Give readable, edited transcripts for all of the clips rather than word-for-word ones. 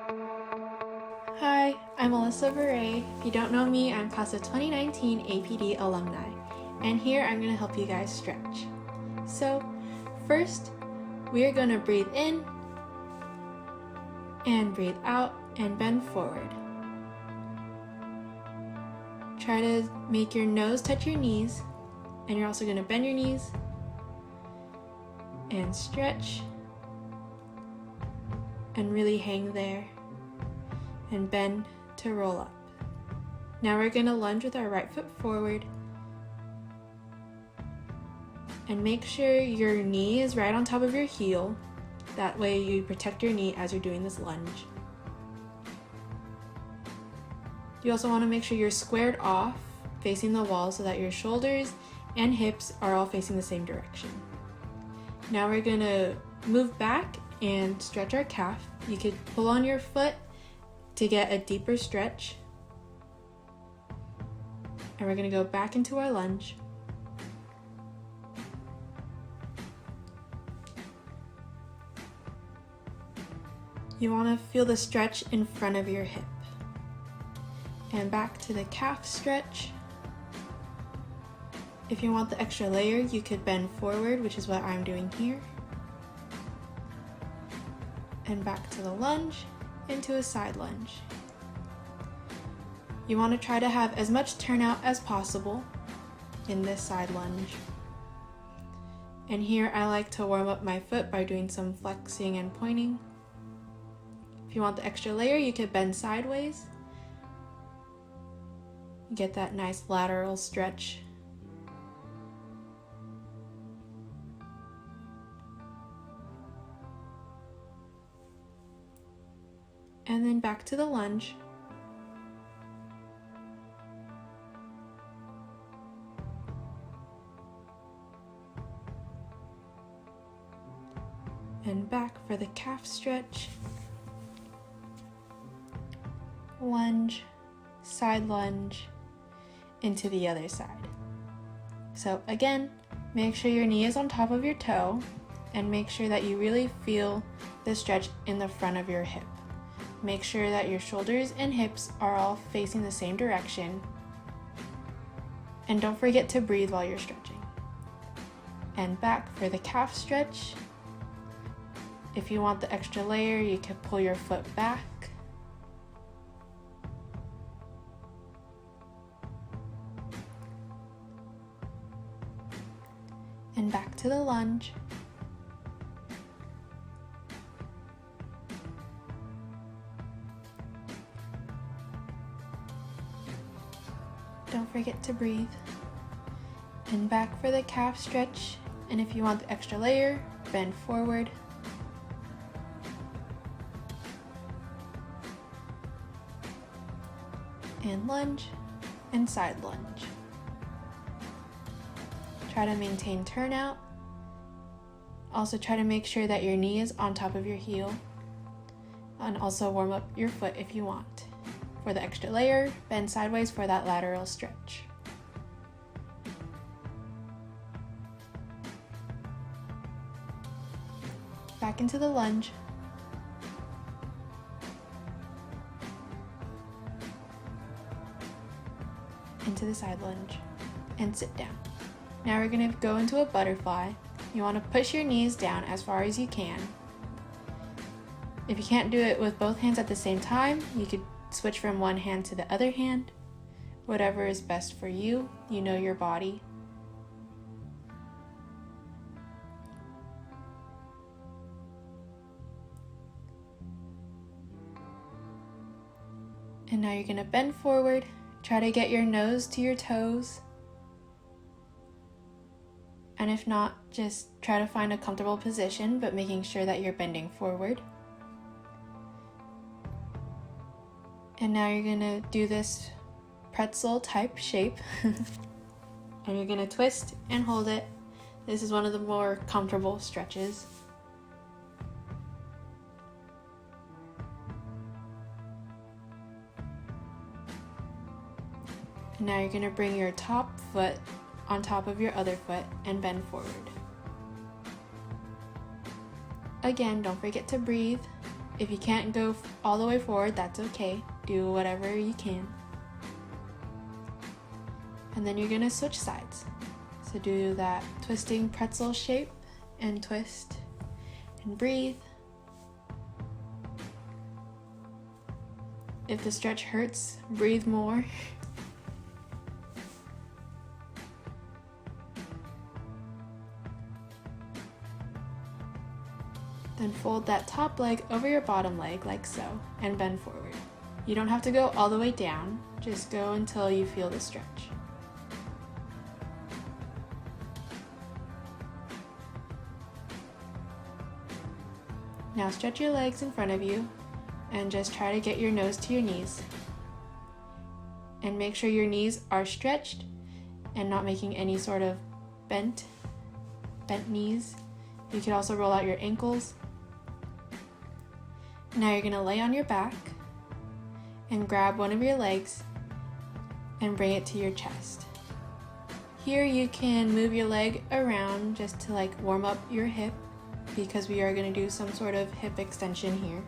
Hi, I'm Alyssa. If you don't know me, I'm class of 2019 APD alumni, and here I'm going to help you guys stretch. So, first, we are going to breathe in and breathe out and bend forward. Try to make your nose touch your knees, and you're also going to bend your knees and stretch and really hang there and bend to roll up. Now we're going to lunge with our right foot forward and make sure your knee is right on top of your heel. That way you protect your knee as you're doing this lunge. You also want to make sure you're squared off facing the wall so that your shoulders and hips are all facing the same direction. Now we're going to move back and stretch our calf. You could pull on your foot to get a deeper stretch. And we're going to go back into our lunge. You want to feel the stretch in front of your hip. And back to the calf stretch. If you want the extra layer, you could bend forward, which is what I'm doing here. And back to the lunge, into a side lunge. You want to try to have as much turnout as possible in this side lunge. And here I like to warm up my foot by doing some flexing and pointing. If you want the extra layer, you could bend sideways. Get that nice lateral stretch. And then back to the lunge. And back for the calf stretch. Lunge, side lunge, into the other side. So again, make sure your knee is on top of your toe and make sure that you really feel the stretch in the front of your hip. Make sure that your shoulders and hips are all facing the same direction. And don't forget to breathe while you're stretching. And back for the calf stretch. If you want the extra layer, you can pull your foot back. And back to the lunge. Don't forget to breathe. And back for the calf stretch. And if you want the extra layer, bend forward. And lunge and side lunge. Try to maintain turnout. Also try to make sure that your knee is on top of your heel. And also warm up your foot if you want. For the extra layer, bend sideways for that lateral stretch. Back into the lunge. Into the side lunge. And sit down. Now we're going to go into a butterfly. You want to push your knees down as far as you can. If you can't do it with both hands at the same time, you could switch from one hand to the other hand. Whatever is best for you. You know your body. And now you're going to bend forward. Try to get your nose to your toes. And if not, just try to find a comfortable position, but making sure that you're bending forward. And now you're going to do this pretzel type shape. And you're going to twist and hold it. This is one of the more comfortable stretches. And now you're going to bring your top foot on top of your other foot and bend forward. Again, don't forget to breathe. If you can't go all the way forward, that's okay. Do whatever you can. And then you're gonna switch sides. So do that twisting pretzel shape and twist and breathe. If the stretch hurts, breathe more. Then fold that top leg over your bottom leg like so and bend forward. You don't have to go all the way down, just go until you feel the stretch. Now stretch your legs in front of you and just try to get your nose to your knees. And make sure your knees are stretched and not making any sort of bent knees. You can also roll out your ankles. Now you're gonna lay on your back and grab one of your legs and bring it to your chest. Here you can move your leg around just to like warm up your hip, because we are going to do some sort of hip extension here.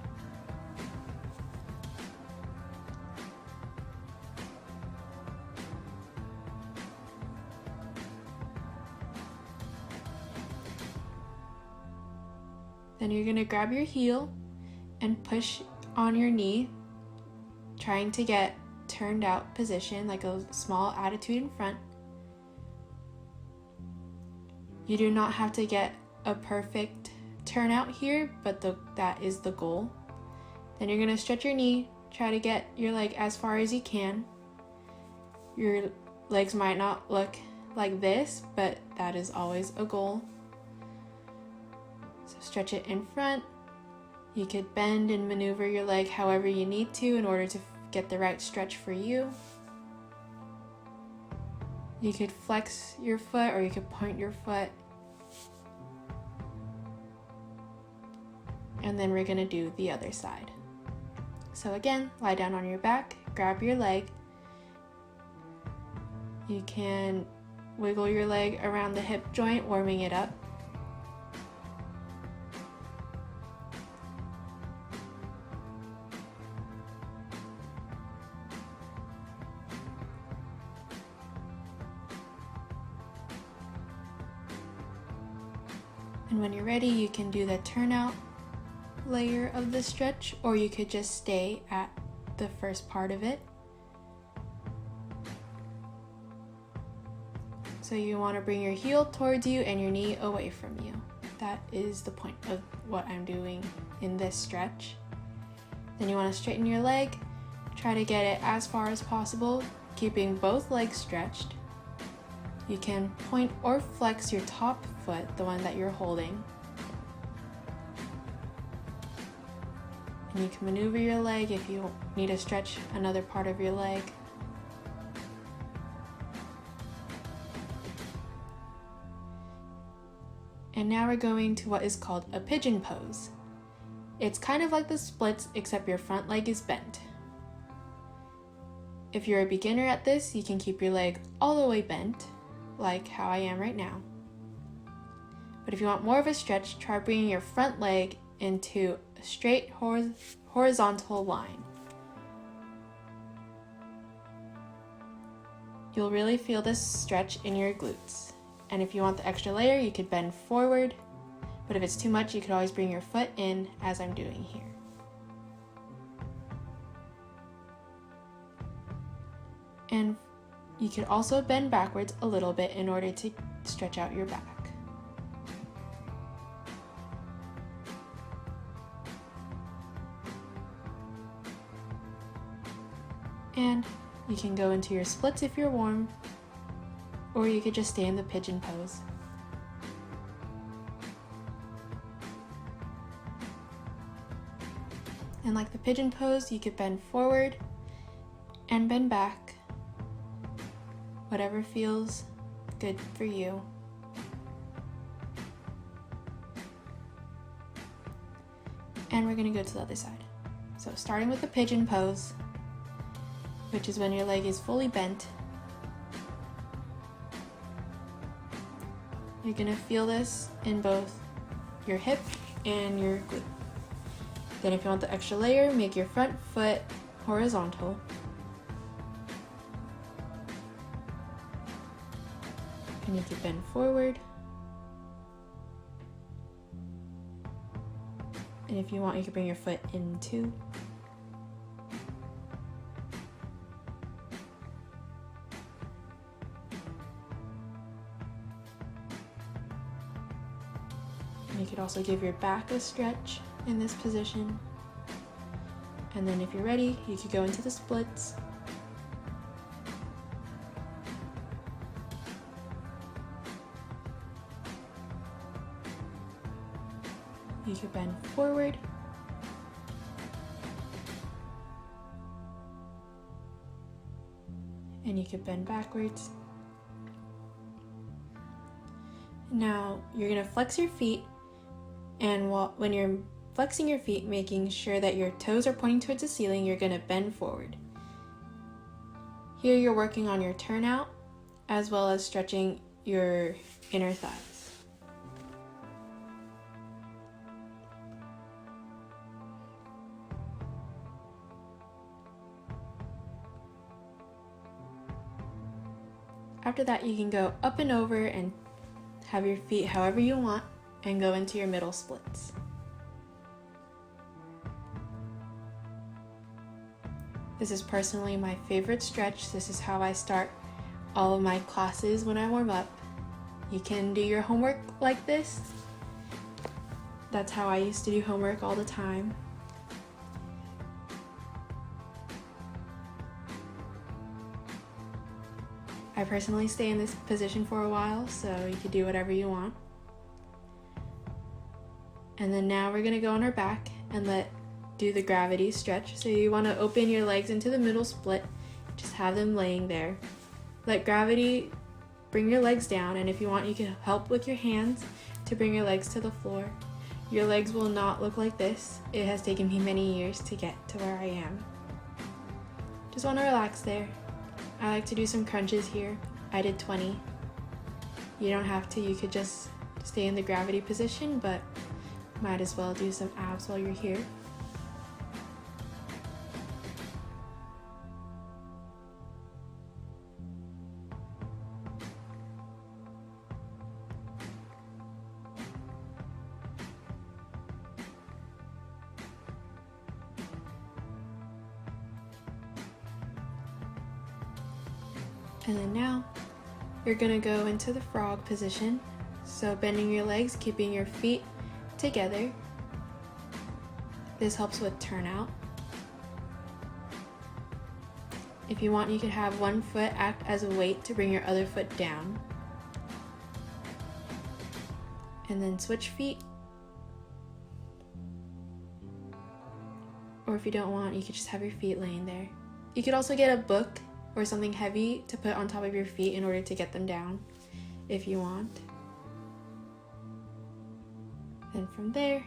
Then you're going to grab your heel and push on your knee, trying to get turned out position, like a small attitude in front. You do not have to get a perfect turnout here, but that is the goal. Then you're going to stretch your knee, try to get your leg as far as you can. Your legs might not look like this, but that is always a goal. So stretch it in front. You could bend and maneuver your leg however you need to in order to get the right stretch for you. You could flex your foot or you could point your foot. And then we're gonna do the other side. So again, lie down on your back, grab your leg. You can wiggle your leg around the hip joint, warming it up. And when you're ready, you can do the turnout layer of the stretch, or you could just stay at the first part of it. So you want to bring your heel towards you and your knee away from you. That is the point of what I'm doing in this stretch. Then you want to straighten your leg, try to get it as far as possible, keeping both legs stretched. You can point or flex your top foot, the one that you're holding. And you can maneuver your leg if you need to stretch another part of your leg. And now we're going to what is called a pigeon pose. It's kind of like the splits, except your front leg is bent. If you're a beginner at this, you can keep your leg all the way bent, like how I am right now. But if you want more of a stretch, try bringing your front leg into a straight horizontal line. You'll really feel this stretch in your glutes. And if you want the extra layer, you could bend forward, but if it's too much, you could always bring your foot in as I'm doing here. And you could also bend backwards a little bit in order to stretch out your back. And you can go into your splits if you're warm, or you could just stay in the pigeon pose. And like the pigeon pose, you could bend forward and bend back, whatever feels good for you. And we're gonna go to the other side. So starting with the pigeon pose, which is when your leg is fully bent. You're gonna feel this in both your hip and your glute. Then if you want the extra layer, make your front foot horizontal. And you can bend forward. And if you want, you can bring your foot in too. And you could also give your back a stretch in this position. And then if you're ready, you could go into the splits. You could bend forward. And you could bend backwards. Now you're going to flex your feet, and when you're flexing your feet, making sure that your toes are pointing towards the ceiling, you're going to bend forward. Here you're working on your turnout as well as stretching your inner thighs. After that, you can go up and over and have your feet however you want and go into your middle splits. This is personally my favorite stretch. This is how I start all of my classes when I warm up. You can do your homework like this. That's how I used to do homework all the time. I personally stay in this position for a while, so you can do whatever you want. And then now we're gonna go on our back and do the gravity stretch. So you wanna open your legs into the middle split, just have them laying there. Let gravity bring your legs down, and if you want, you can help with your hands to bring your legs to the floor. Your legs will not look like this. It has taken me many years to get to where I am. Just wanna relax there. I like to do some crunches here. I did 20. You don't have to, you could just stay in the gravity position, but might as well do some abs while you're here. And then now, you're gonna go into the frog position. So bending your legs, keeping your feet together. This helps with turnout. If you want, you could have one foot act as a weight to bring your other foot down. And then switch feet. Or if you don't want, you could just have your feet laying there. You could also get a book or something heavy to put on top of your feet in order to get them down, if you want. Then from there,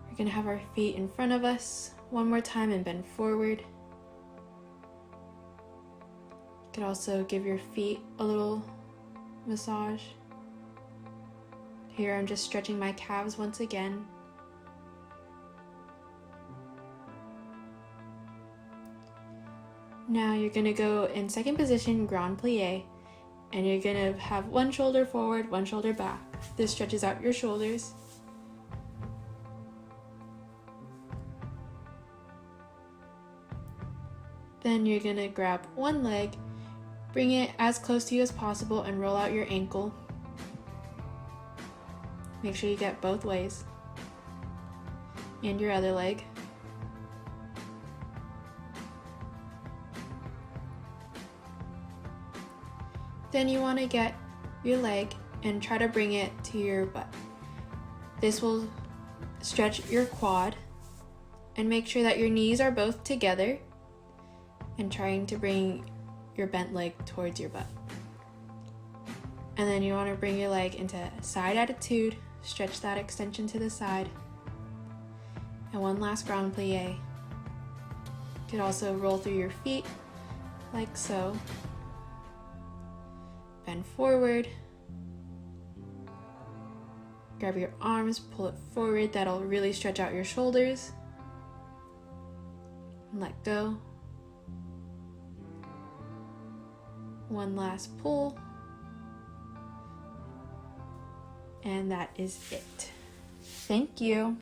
we're gonna have our feet in front of us one more time and bend forward. You could also give your feet a little massage. Here I'm just stretching my calves once again. Now you're gonna go in second position, grand plie, and you're gonna have one shoulder forward, one shoulder back. This stretches out your shoulders. Then you're gonna grab one leg, bring it as close to you as possible, and roll out your ankle. Make sure you get both ways. And your other leg. Then you want to get your leg and try to bring it to your butt. This will stretch your quad, and make sure that your knees are both together and trying to bring your bent leg towards your butt. And then you want to bring your leg into side attitude, stretch that extension to the side, and one last grand plie. You could also roll through your feet like so. Bend forward, Grab your arms, pull it forward. That'll really stretch out your shoulders. And let go. One last pull. And that is it. Thank you.